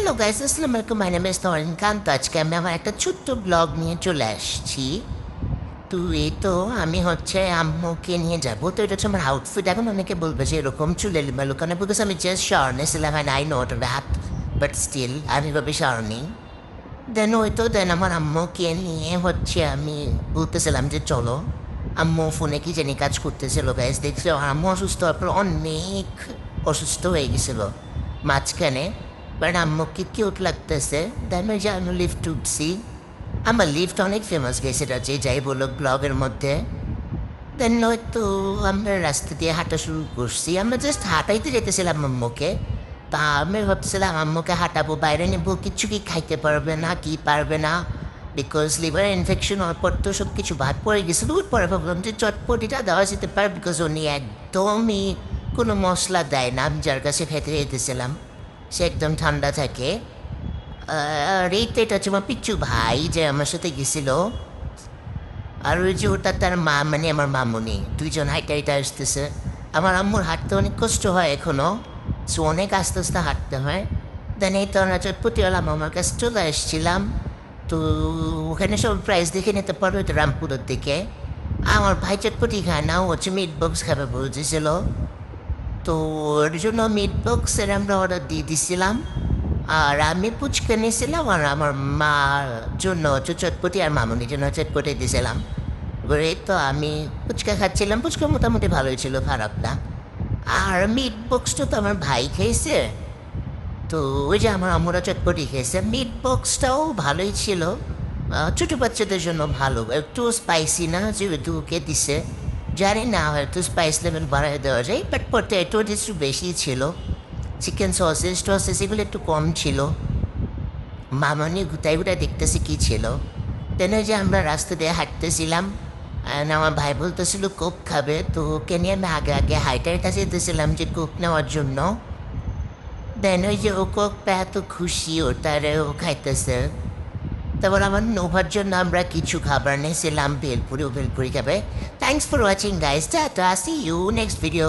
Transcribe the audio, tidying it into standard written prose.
Hello guys, আসসালামু আলাইকুম। My name is তরিন খান। তো আজকে আমি আমার একটা ছোট্ট ব্লগ নিয়ে চলে আসছি। তো এই তো আমি হচ্ছে আম্মুকে নিয়ে যাবো। তো এটা হচ্ছে আমার আউটফিট। এখন অনেকে বলবে যে এরকম চুল এলিমেলো কেন, বিকজ আমি জাস্ট শাওয়ার নিয়েছিলাম and I know that, but still আমি এভাবে শাওয়ার নিই। দেন আমার আম্মুকে নিয়ে হচ্ছে আমি বলতেছিলাম যে চলো। আম্মু ফোনে কি জানি কাজ করতেছিল গাইস, দেখছি আম্মু অসুস্থ হওয়ার পর অনেক অসুস্থ হয়ে গেছিলো মাঝখানে। বাট আম্মুকে কিউট লাগতেছে। দেন ওই যে আমি লিফট উঠছি। আমার লিফট অনেক ফেমাস গেছে, এটা যে যাই বলো ব্লগের মধ্যে। দেন হয়তো আমরা রাস্তা দিয়ে হাঁটা শুরু করছি। আমরা জাস্ট হাঁটাইতে যেতেছিলাম আম্মুকে। তা আমি ভাবছিলাম আম্মুকে হাঁটাবো, বাইরে নেবো, কিচ্ছু কি খাইতে পারবে না, কি পারবে না, বিকজ লিভার ইনফেকশন হওয়ার পর তো সব কিছু বাদ পড়ে গেছিলো। পরে ভাবলাম যে চটপটিটা দেওয়া যেতে পারে, বিকজ উনি একদমই কোনো মশলা দেয় না। আমি যার কাছে খেতে যেতেছিলাম সে একদম ঠান্ডা থাকে। আর এটা হচ্ছে আমার পিচ্ছু ভাই যে আমার সাথে গেছিলো। আর ওই যে ওটা তার মা, মানে আমার মামুনি, দুইজন হাইটা হাইটা আসতেছে। আমার আম্মুর হাঁটতে অনেক কষ্ট হয় এখনও, সো অনেক আস্তে আস্তে হাঁটতে হয়। দেন এই তো আমরা চটপটিওয়ালা মামার কাছে চলে আসছিলাম। তো ওখানে সব প্রাইস দেখে নিতে পারো, এটা রামপুরের দিকে। আমার ভাই চটপটি খায় না, ও হচ্ছে মিট বক্স খাবে বলতেছিল। তো ওর জন্য মিট বক্সের আমরা অর্ডার দিয়ে দিছিলাম। আর আমি পুচকে নিয়েছিলাম, আর আমার মার জন্য হচ্ছে চটপটি, আর মামুনির জন্য চটপটি দিয়েছিলাম। এবারে তো আমি ফুচকা খাচ্ছিলাম, ফুচকা মোটামুটি ভালোই ছিল, খারাপ না। আর মিট বক্সটা তো আমার ভাই খেয়েছে। তো ওই যে আমার আম্মুরা চটপটি খেয়েছে, মিট বক্সটাও ভালোই ছিল। ছোটো বাচ্চাদের জন্য ভালো, একটু স্পাইসি না, যেহেতু ওকে দিছে। জানি না, হয়তো স্পাইস লেভেল বাড়ায় দেওয়া যায়, বাট পটেটো একটু বেশি ছিল। চিকেন সসেস টসেস এগুলো একটু কম ছিল। মামানি গুটাই গুটাই দেখতেছি কী ছিল। তেন যে আমরা রাস্তা দিয়ে হাঁটতেছিলাম, and আমার ভাই বলতেছিল কোক খাবে, তো ওকে নিয়ে আমি আগে আগে হাইটার কাছে যেতেছিলাম যে কোক নেওয়ার জন্য। দেন ওই যে ও কোক পেয়ে এত খুশি, ওটারে ও খাইতেছে। তারপর আমার নোভার জন্য আমরা কিছু খাবার নিয়েছিলাম, ভেলপুরি, ও ভেলপুরি খাবে। Thanks for watching guys, tata, see you next video.